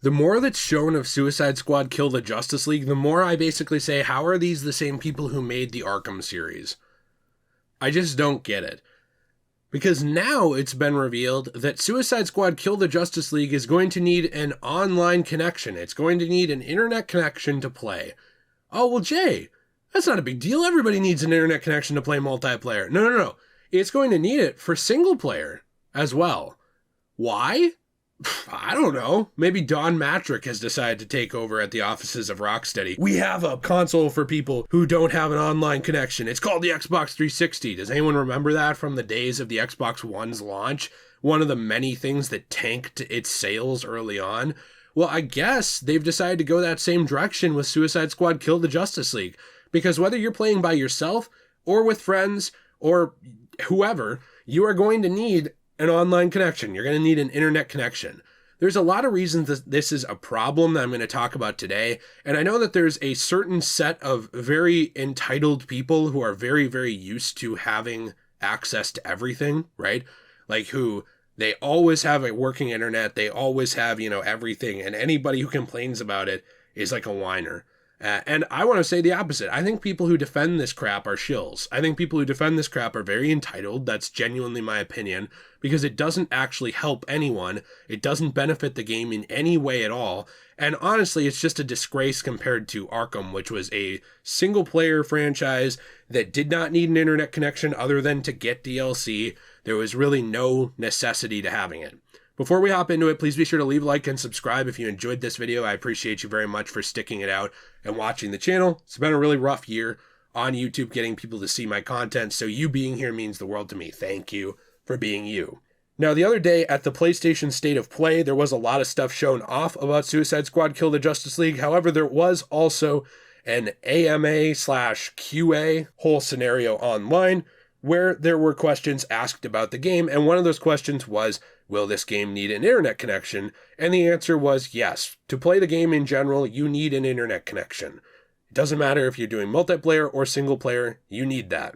The more that's shown of Suicide Squad Kill the Justice League, the more I basically say, how are these the same people who made the Arkham series? I just don't get it. Because now it's been revealed that Suicide Squad Kill the Justice League is going to need an online connection. It's going to need an internet connection to play. Oh, well, Jay, that's not a big deal. Everybody needs an internet connection to play multiplayer. No. It's going to need it for single player as well. Why? I don't know. Maybe Don Matrick has decided to take over at the offices of Rocksteady. We have a console for people who don't have an online connection. It's called the Xbox 360. Does anyone remember that from the days of the Xbox One's launch? One of the many things that tanked its sales early on. Well, I guess they've decided to go that same direction with Suicide Squad Kill the Justice League. Because whether you're playing by yourself or with friends or whoever, you are going to need an online connection. You're going to need an internet connection. There's a lot of reasons that this is a problem that I'm going to talk about today. And I know that there's a certain set of very entitled people who are very, very used to having access to everything, right? Like who they always have a working internet. They always have, everything. And anybody who complains about it is like a whiner. And I want to say the opposite. I think people who defend this crap are shills. I think people who defend this crap are very entitled. That's genuinely my opinion, because it doesn't actually help anyone. It doesn't benefit the game in any way at all. And honestly, it's just a disgrace compared to Arkham, which was a single-player franchise that did not need an internet connection other than to get DLC. There was really no necessity to having it. Before we hop into it, please be sure to leave a like and subscribe if you enjoyed this video. I appreciate you very much for sticking it out and watching the channel. It's been a really rough year on YouTube getting people to see my content, so you being here means the world to me. Thank you for being you. Now, the other day at the PlayStation State of Play, there was a lot of stuff shown off about Suicide Squad Kill the Justice League. However, there was also an AMA/QA whole scenario online where there were questions asked about the game, and one of those questions was, will this game need an internet connection? And the answer was yes. To play the game in general, you need an internet connection. It doesn't matter if you're doing multiplayer or single player, you need that.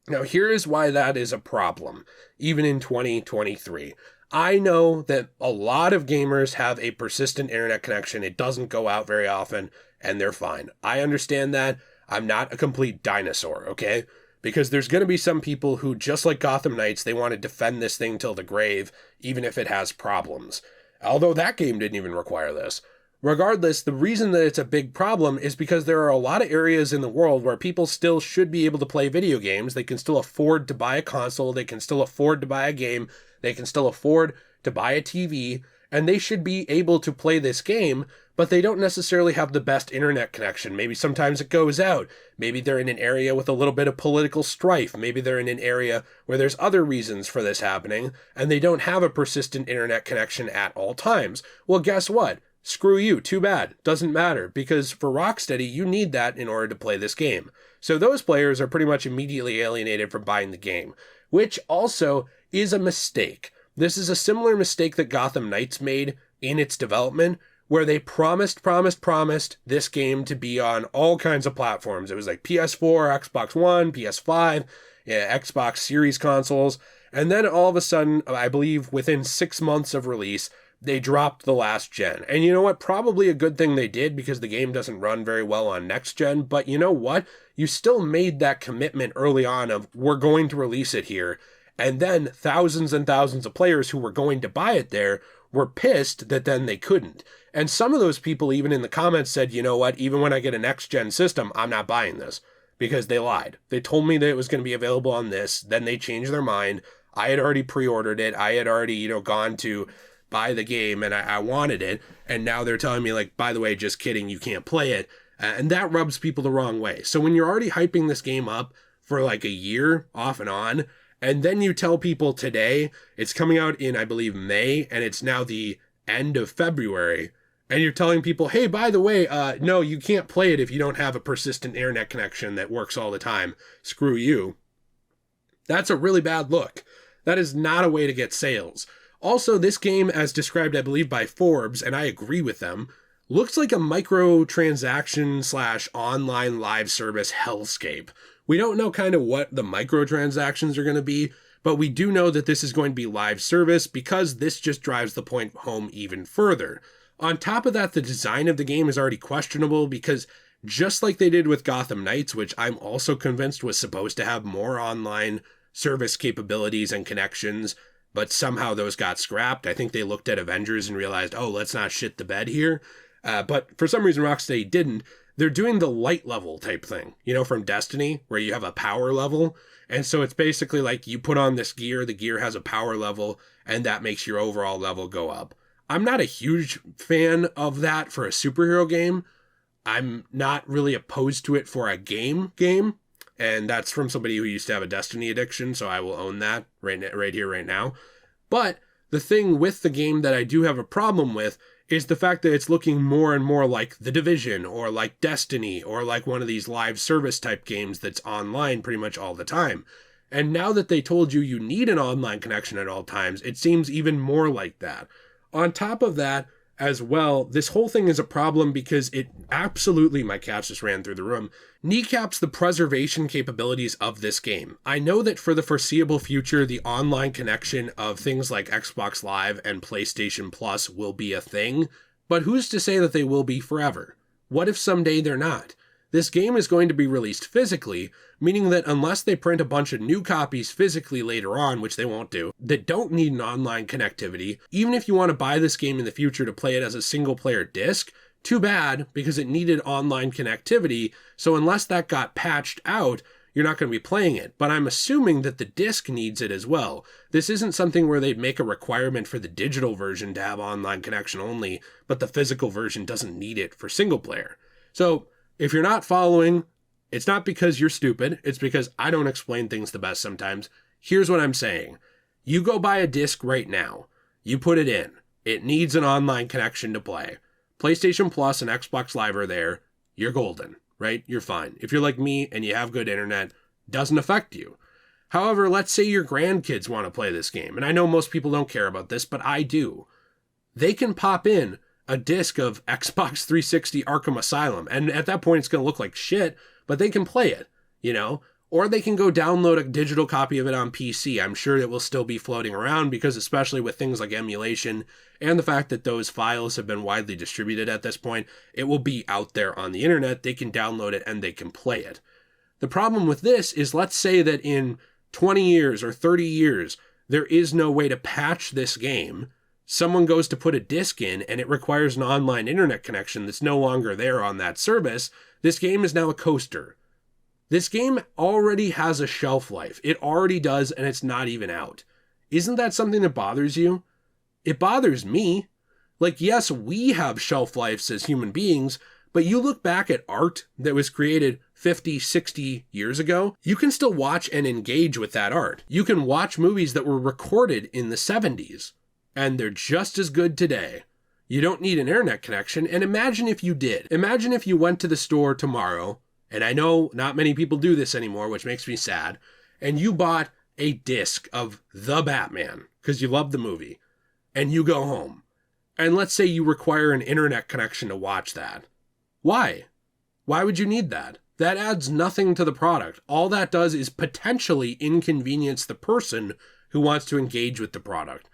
Now, here is why that is a problem, even in 2023. I know that a lot of gamers have a persistent internet connection. It doesn't go out very often, and they're fine. I understand that. I'm not a complete dinosaur, okay? Because there's going to be some people who, just like Gotham Knights, they want to defend this thing till the grave, even if it has problems. Although that game didn't even require this. Regardless, the reason that it's a big problem is because there are a lot of areas in the world where people still should be able to play video games. They can still afford to buy a console. They can still afford to buy a game. They can still afford to buy a TV. And they should be able to play this game, but they don't necessarily have the best internet connection. Maybe sometimes it goes out. Maybe they're in an area with a little bit of political strife. Maybe they're in an area where there's other reasons for this happening, and they don't have a persistent internet connection at all times. Well, guess what? Screw you. Too bad. Doesn't matter, because for Rocksteady, you need that in order to play this game. So those players are pretty much immediately alienated from buying the game, which also is a mistake. This is a similar mistake that Gotham Knights made in its development, where they promised this game to be on all kinds of platforms. It was like PS4, Xbox One, PS5, Xbox Series consoles, and then all of a sudden, I believe within 6 months of release, they dropped the last gen. And you know what? Probably a good thing they did, because the game doesn't run very well on next gen, but you know what? You still made that commitment early on of, we're going to release it here. And then thousands and thousands of players who were going to buy it there were pissed that then they couldn't. And some of those people even in the comments said, you know what, even when I get a next-gen system, I'm not buying this. Because they lied. They told me that it was going to be available on this, then they changed their mind. I had already pre-ordered it. I had already, gone to buy the game, and I wanted it. And now they're telling me, like, by the way, just kidding, you can't play it. And that rubs people the wrong way. So when you're already hyping this game up for like a year off and on, and then you tell people today it's coming out in, I believe, May, and it's now the end of February, and you're telling people, hey, by the way, no, you can't play it if you don't have a persistent internet connection that works all the time. Screw you. That's a really bad look. That is not a way to get sales. Also, this game, as described, I believe, by Forbes, and I agree with them, looks like a microtransaction/online live service hellscape. We don't know kind of what the microtransactions are going to be, but we do know that this is going to be live service, because this just drives the point home even further. On top of that, the design of the game is already questionable because just like they did with Gotham Knights, which I'm also convinced was supposed to have more online service capabilities and connections, but somehow those got scrapped. I think they looked at Avengers and realized, oh, let's not shit the bed here. But for some reason, Rocksteady didn't. They're doing the light level type thing, from Destiny, where you have a power level. And so it's basically like you put on this gear, the gear has a power level, and that makes your overall level go up. I'm not a huge fan of that for a superhero game. I'm not really opposed to it for a game. And that's from somebody who used to have a Destiny addiction, so I will own that right here, right now. But the thing with the game that I do have a problem with is the fact that it's looking more and more like The Division or like Destiny or like one of these live service type games that's online pretty much all the time. And now that they told you need an online connection at all times, it seems even more like that. On top of that, as well, this whole thing is a problem because it absolutely, my cat just ran through the room, kneecaps the preservation capabilities of this game. I know that for the foreseeable future, the online connection of things like Xbox Live and PlayStation Plus will be a thing, but who's to say that they will be forever? What if someday they're not? This game is going to be released physically, meaning that unless they print a bunch of new copies physically later on, which they won't do, that don't need an online connectivity, even if you want to buy this game in the future to play it as a single-player disc, too bad, because it needed online connectivity, so unless that got patched out, you're not going to be playing it. But I'm assuming that the disc needs it as well. This isn't something where they'd make a requirement for the digital version to have online connection only, but the physical version doesn't need it for single-player. So, if you're not following, it's not because you're stupid, it's because I don't explain things the best sometimes. Here's what I'm saying. You go buy a disc right now. You put it in. It needs an online connection to play. PlayStation Plus and Xbox Live are there. You're golden, right? You're fine. If you're like me and you have good internet, doesn't affect you. However, let's say your grandkids want to play this game, and I know most people don't care about this, but I do. They can pop in a disc of Xbox 360 Arkham Asylum, and at that point it's going to look like shit, but they can play it, or they can go download a digital copy of it on PC. I'm sure it will still be floating around because especially with things like emulation and the fact that those files have been widely distributed at this point, it will be out there on the internet. They can download it and they can play it. The problem with this is, let's say that in 20 years or 30 years, there is no way to patch this game. Someone goes to put a disc in and it requires an online internet connection that's no longer there on that service. This game is now a coaster. This game already has a shelf life. It already does, and it's not even out. Isn't that something that bothers you? It bothers me. Yes, we have shelf lives as human beings, but you look back at art that was created 50, 60 years ago, you can still watch and engage with that art. You can watch movies that were recorded in the 70s. And they're just as good today. You don't need an internet connection, and imagine if you did. Imagine if you went to the store tomorrow, and I know not many people do this anymore, which makes me sad, and you bought a disc of The Batman, because you love the movie, and you go home. And let's say you require an internet connection to watch that. Why? Why would you need that? That adds nothing to the product. All that does is potentially inconvenience the person who wants to engage with the product.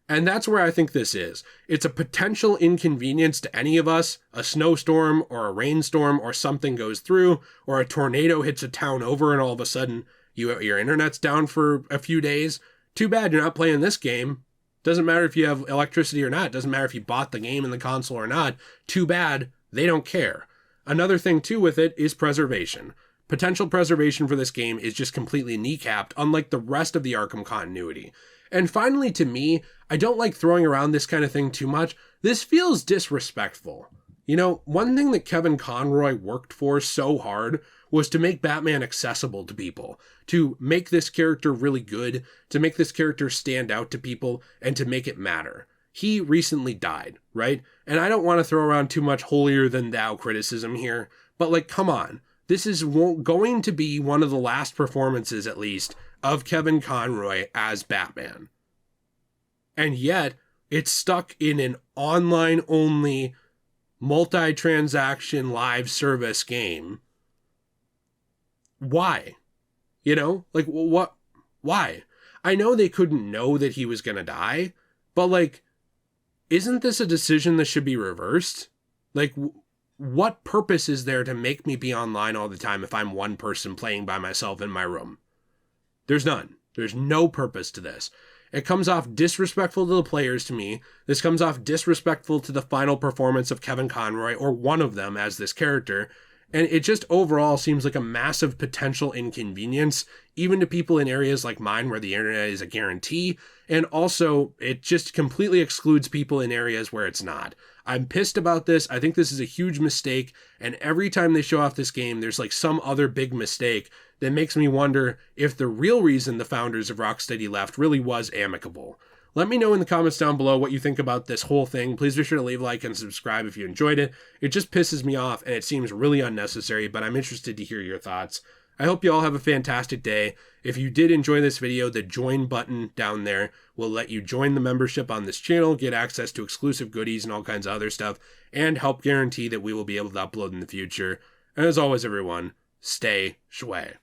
And that's where I think this is. It's a potential inconvenience to any of us. A snowstorm or a rainstorm or something goes through, or a tornado hits a town over and all of a sudden your internet's down for a few days. Too bad you're not playing this game. Doesn't matter if you have electricity or not. Doesn't matter if you bought the game in the console or not. Too bad. They don't care. Another thing too with it is preservation. Potential preservation for this game is just completely kneecapped, unlike the rest of the Arkham continuity. And finally, to me, I don't like throwing around this kind of thing too much. This feels disrespectful. One thing that Kevin Conroy worked for so hard was to make Batman accessible to people, to make this character really good, to make this character stand out to people, and to make it matter. He recently died, right? And I don't want to throw around too much holier-than-thou criticism here, but come on. This is going to be one of the last performances, at least, of Kevin Conroy as Batman. And yet, it's stuck in an online-only, multi-transaction live service game. Why? What? Why? I know they couldn't know that he was going to die, but isn't this a decision that should be reversed? Like, what purpose is there to make me be online all the time if I'm one person playing by myself in my room? There's none. There's no purpose to this. It comes off disrespectful to the players to me. This comes off disrespectful to the final performance of Kevin Conroy, or one of them as this character. And it just overall seems like a massive potential inconvenience, even to people in areas like mine where the internet is a guarantee. And also, it just completely excludes people in areas where it's not. I'm pissed about this. I think this is a huge mistake. And every time they show off this game, there's like some other big mistake that makes me wonder if the real reason the founders of Rocksteady left really was amicable. Let me know in the comments down below what you think about this whole thing. Please be sure to leave a like and subscribe if you enjoyed it. It just pisses me off and it seems really unnecessary, but I'm interested to hear your thoughts. I hope you all have a fantastic day. If you did enjoy this video, the join button down there will let you join the membership on this channel, get access to exclusive goodies and all kinds of other stuff, and help guarantee that we will be able to upload in the future. And as always, everyone, stay shway.